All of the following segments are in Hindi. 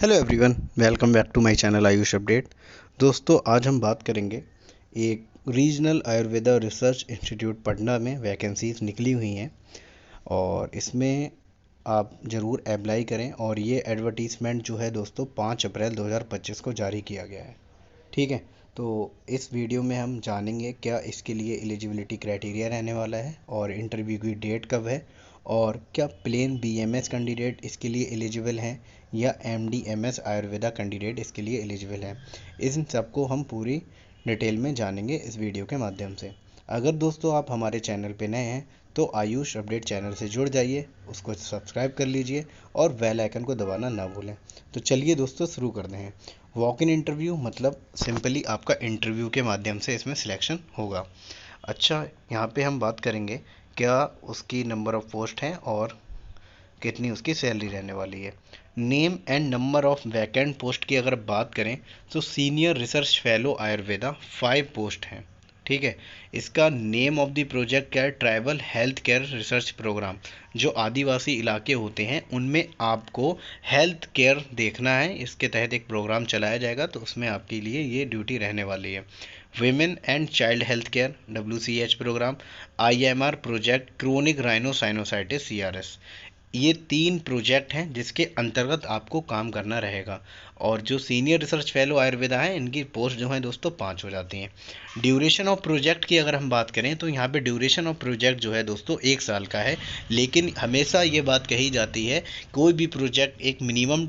Hello everyone, welcome back to my channel Ayush update. दोस्तों, आज हम बात करेंगे एक regional Ayurveda research institute Patna में वैकेंसीज निकली हुई हैं और इसमें आप ज़रूर अप्लाई करें। और ये एडवर्टीज़मेंट जो है दोस्तों 5 अप्रैल 2025 को जारी किया गया है। ठीक है, तो इस वीडियो में हम जानेंगे क्या इसके लिए एलिजिबिलिटी क्राइटेरिया रहने वाला है और इंटरव्यू की डेट कब है, और क्या प्लेन बीएमएस कैंडिडेट इसके लिए एलिजिबल हैं या एमडीएमएस आयुर्वेदा कैंडिडेट इसके लिए एलिजिबल हैं। इन सबको हम पूरी डिटेल में जानेंगे इस वीडियो के माध्यम से। अगर दोस्तों आप हमारे चैनल पे नए हैं तो आयुष अपडेट चैनल से जुड़ जाइए, उसको सब्सक्राइब कर लीजिए और बेल आइकन को दबाना ना भूलें। तो चलिए दोस्तों, शुरू करते हैं। वॉक इन इंटरव्यू मतलब सिंपली आपका इंटरव्यू के माध्यम से इसमें सिलेक्शन होगा। अच्छा, यहाँ पे हम बात करेंगे क्या उसकी नंबर ऑफ़ पोस्ट हैं और कितनी उसकी सैलरी रहने वाली है। Name and number of vacant post की अगर बात करें तो senior research fellow Ayurveda 5 post हैं। ठीक है, इसका नेम ऑफ द प्रोजेक्ट क्या है? Tribal health care research program. जो आदिवासी इलाके होते हैं उनमें आपको हेल्थ केयर देखना है, इसके तहत एक प्रोग्राम चलाया जाएगा, तो उसमें आपके लिए ये ड्यूटी रहने वाली है। Women and child health care WCH program, IMR project chronic rhinosinusitis CRS। ये 3 प्रोजेक्ट हैं जिसके अंतर्गत आपको काम करना रहेगा। और जो सीनियर रिसर्च फेलो आयुर्वेदा है इनकी पोस्ट जो है दोस्तों 5 हो जाती हैं। ड्यूरेशन ऑफ प्रोजेक्ट की अगर हम बात करें तो यहाँ पे ड्यूरेशन ऑफ प्रोजेक्ट जो है दोस्तों 1 साल का है। लेकिन हमेशा ये बात कही जाती है, कोई भी प्रोजेक्ट एक मिनिमम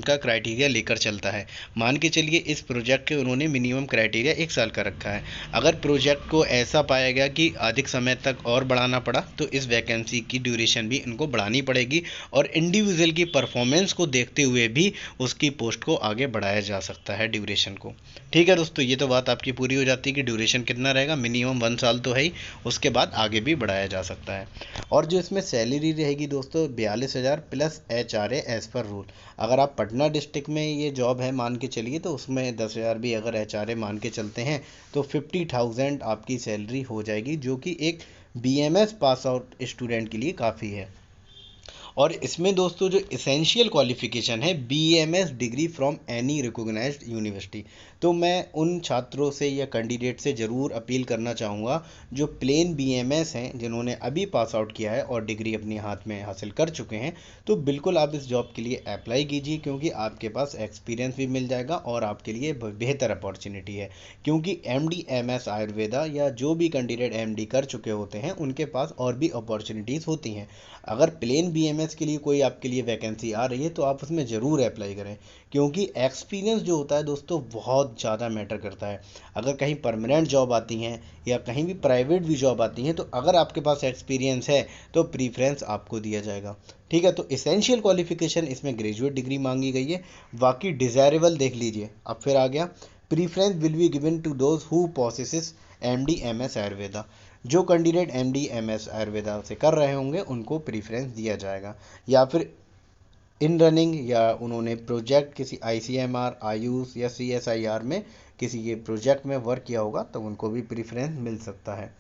का क्राइटेरिया लेकर चलता है। मान के चलिए इस प्रोजेक्ट के उन्होंने मिनिमम क्राइटेरिया 1 साल का रखा है। अगर प्रोजेक्ट को ऐसा पाया गया कि अधिक समय तक और बढ़ाना पड़ा तो इस वैकेंसी की ड्यूरेशन भी इनको बढ़ानी पड़ेगी और इंडिविजुअल की परफॉर्मेंस को देखते हुए भी उसकी पोस्ट को आगे बढ़ाया जा सकता है ड्यूरेशन को। ठीक है दोस्तों, ये तो बात आपकी पूरी हो जाती है कि ड्यूरेशन कितना रहेगा। मिनिमम 1 साल तो है ही, उसके बाद आगे भी बढ़ाया जा सकता है। और जो इसमें सैलरी रहेगी दोस्तों 42,000 plus HRA as per rule. अगर आप पटना डिस्ट्रिक्ट में ये जॉब है मान के चलिए तो उसमें 10,000 भी अगर HRA मान के चलते हैं तो 50,000 आपकी सैलरी हो जाएगी, जो कि एक BMS पास आउट स्टूडेंट के लिए काफ़ी है। और इसमें दोस्तों जो इसेंशियल क्वालिफिकेशन है BMS degree from any recognised university. तो मैं उन छात्रों से या कैंडिडेट से ज़रूर अपील करना चाहूँगा जो प्लेन BMS हैं, जिन्होंने अभी पास आउट किया है और डिग्री अपने हाथ में हासिल कर चुके हैं, तो बिल्कुल आप इस जॉब के लिए अप्लाई कीजिए, क्योंकि आपके पास एक्सपीरियंस भी मिल जाएगा और आपके लिए बेहतर अपॉर्चुनिटी है। क्योंकि MD MS आयुर्वेदा या जो भी कैंडिडेट MD कर चुके होते हैं उनके पास और भी अपॉर्चुनिटीज़ होती हैं। अगर प्लेन BMS के लिए कोई आपके लिए वैकेंसी आ रही है तो आप उसमें ज़रूर अप्लाई करें, क्योंकि एक्सपीरियंस जो होता है दोस्तों बहुत ज़्यादा मैटर करता है। अगर कहीं परमानेंट जॉब आती हैं या कहीं भी प्राइवेट भी जॉब आती हैं तो अगर आपके पास एक्सपीरियंस है तो प्रीफ्रेंस आपको दिया जाएगा। ठीक है, तो इसेंशियल क्वालिफिकेशन इसमें ग्रेजुएट डिग्री मांगी गई है। बाकी डिज़ायरेबल देख लीजिए, अब फिर आ गया preference will be given to those who possesses MD MS Ayurveda. जो कैंडिडेट MD MS आयुर्वेदा से कर रहे होंगे उनको प्रीफ्रेंस दिया जाएगा। या फिर इन रनिंग या उन्होंने प्रोजेक्ट किसी ICMR आयुष या CSIR में किसी के प्रोजेक्ट में वर्क किया होगा तो उनको भी प्रीफ्रेंस मिल सकता है।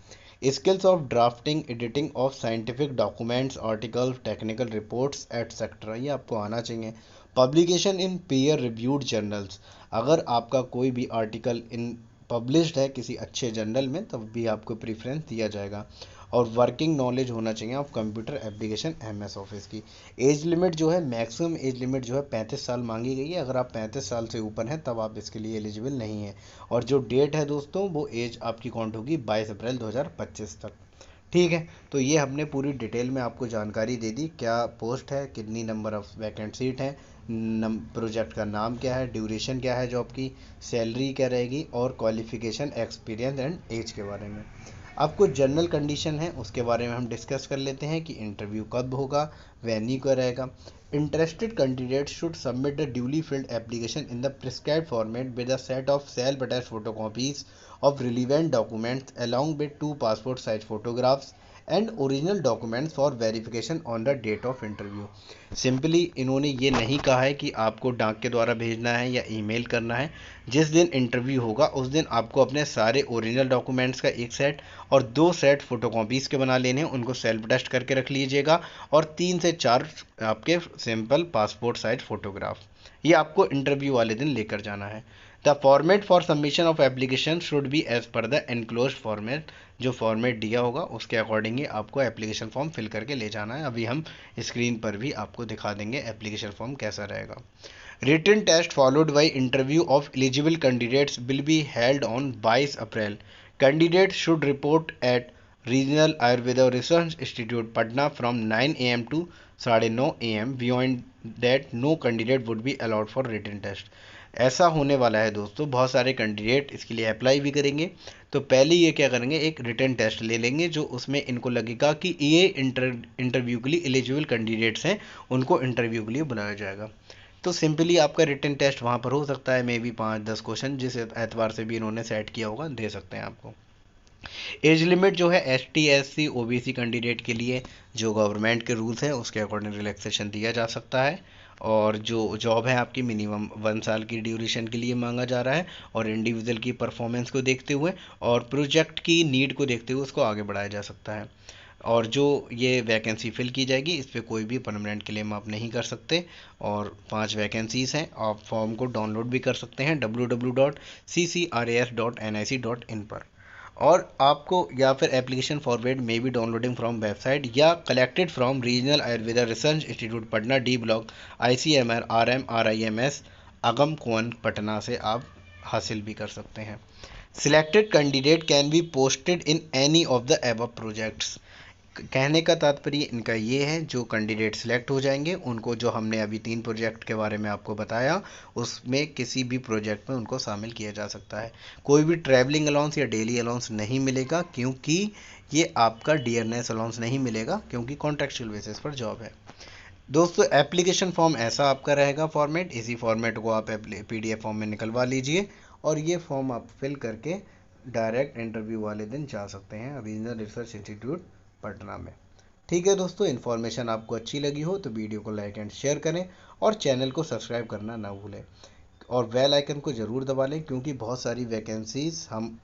Skills of drafting editing of scientific documents article technical reports etcetera ये आपको आना चाहिए। Publication in peer reviewed journals. अगर आपका कोई भी आर्टिकल इन पब्लिश्ड है किसी अच्छे जर्नल में तब भी आपको प्रीफ्रेंस दिया जाएगा। और वर्किंग नॉलेज होना चाहिए of computer application MS office की। एज लिमिट जो है, मैक्सिमम एज लिमिट जो है 35 साल मांगी गई है। अगर आप 35 साल से ऊपर हैं तब आप इसके लिए एलिजिबल नहीं हैं। और जो डेट है दोस्तों वो एज आपकी काउंट होगी 22 अप्रैल 2025 तक। ठीक है, तो ये हमने पूरी डिटेल में आपको जानकारी दे दी, क्या पोस्ट है, कितनी नंबर ऑफ़ वैकेंट सीट है, प्रोजेक्ट का नाम क्या है, ड्यूरेशन क्या है जॉब की, सैलरी क्या रहेगी और क्वालिफिकेशन एक्सपीरियंस एंड एज के बारे में। अब कुछ जनरल कंडीशन है उसके बारे में हम डिस्कस कर लेते हैं कि इंटरव्यू कब होगा, वेन्यू क्या रहेगा। Interested candidate should submit the duly filled application in the prescribed format with a set of self attached photocopies of relevant documents along with 2 passport size photographs and original documents for verification on the date of interview. Simply इन्होंने ये नहीं कहा है कि आपको डाक के द्वारा भेजना है या ईमेल करना है। जिस दिन इंटरव्यू होगा उस दिन आपको अपने सारे ओरिजिनल डॉक्यूमेंट्स का एक सेट और 2 सेट फोटोकॉपीज़ के बना लेने हैं, उनको सेल्फ टेस्ट करके रख लीजिएगा, और 3 से 4 आपके सिंपल पासपोर्ट साइज फोटोग्राफ, ये आपको इंटरव्यू वाले दिन लेकर जाना है। The format for submission of application should be as per the enclose format, जो फॉर्मेट दिया होगा उसके अकॉर्डिंग ही आपको एप्लीकेशन फॉर्म फिल करके ले जाना है। अभी हम स्क्रीन पर भी आपको दिखा देंगे एप्लीकेशन फॉर्म कैसा रहेगा। Written test followed by interview of eligible candidates will be held on 22 April. Candidate should report at regional Ayurveda research institute Patna from 9 AM to 9:30 AM। Beyond that no candidate would be allowed for written test. ऐसा होने वाला है दोस्तों, बहुत सारे कैंडिडेट इसके लिए अप्लाई भी करेंगे, तो पहले ये क्या करेंगे, एक रिटन टेस्ट ले लेंगे, जो उसमें इनको लगेगा कि ये इंटरव्यू के लिए एलिजिबल कैंडिडेट्स हैं, उनको इंटरव्यू के लिए बुलाया जाएगा। तो सिंपली आपका रिटन टेस्ट वहाँ पर हो सकता है, मे बी 5-10 क्वेश्चन जिस एतवार से भी इन्होंने सेट किया होगा दे सकते हैं आपको। एज लिमिट जो है ST SC OBC कैंडिडेट के लिए जो गवर्नमेंट के रूल्स हैं उसके अकॉर्डिंग रिलैक्सेशन दिया जा सकता है, और जो जॉब है आपकी मिनिमम 1 साल की ड्यूरेशन के लिए मांगा जा रहा है, और इंडिविजुअल की परफॉर्मेंस को देखते हुए और प्रोजेक्ट की नीड को देखते हुए उसको आगे बढ़ाया जा सकता है। और जो ये वैकेंसी फिल की जाएगी इस पर कोई भी परमानेंट क्लेम आप नहीं कर सकते, और 5 वैकेंसीज़ हैं। आप फॉर्म को डाउनलोड भी कर सकते हैं www.ccras.nic.in पर, और आपको या फिर application forward may be downloading from website या collected from regional Ayurveda research institute Patna D block ICMR RM RIMS अगम कुआं पटना से आप हासिल भी कर सकते हैं। Selected candidate can be posted in any of the above projects. कहने का तात्पर्य इनका ये है, जो कैंडिडेट सिलेक्ट हो जाएंगे उनको, जो हमने अभी 3 प्रोजेक्ट के बारे में आपको बताया, उसमें किसी भी प्रोजेक्ट में उनको शामिल किया जा सकता है। कोई भी ट्रैवलिंग अलाउंस या डेली अलाउंस नहीं मिलेगा, क्योंकि ये आपका डियरनेस अलाउंस नहीं मिलेगा, क्योंकि कॉन्ट्रेक्चुअल बेसिस पर जॉब है। दोस्तों एप्लीकेशन फॉर्म ऐसा आपका रहेगा फॉर्मेट, इसी फॉर्मेट को आप PDF फॉर्म में निकलवा लीजिए, और ये फॉर्म आप फिल करके डायरेक्ट इंटरव्यू वाले दिन जा सकते हैं रीजनल रिसर्च इंस्टीट्यूट पटना में। ठीक है दोस्तों, इन्फॉर्मेशन आपको अच्छी लगी हो तो वीडियो को लाइक एंड शेयर करें, और चैनल को सब्सक्राइब करना ना भूलें, और बेल आइकन को ज़रूर दबा लें, क्योंकि बहुत सारी वैकेंसीज़ हम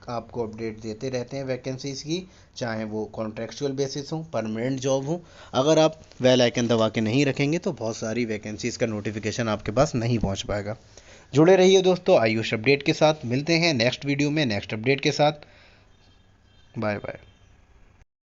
आपको अपडेट देते रहते हैं वैकेंसीज़ की, चाहे वो कॉन्ट्रेक्चुअल बेसिस हो, परमानेंट जॉब हो। अगर आप बेल आइकन दबा के नहीं रखेंगे तो बहुत सारी वैकेंसीज़ का नोटिफिकेशन आपके पास नहीं पहुंच पाएगा। जुड़े रहिए दोस्तों आयुष अपडेट के साथ। मिलते हैं नेक्स्ट वीडियो में नेक्स्ट अपडेट के साथ। Bye bye.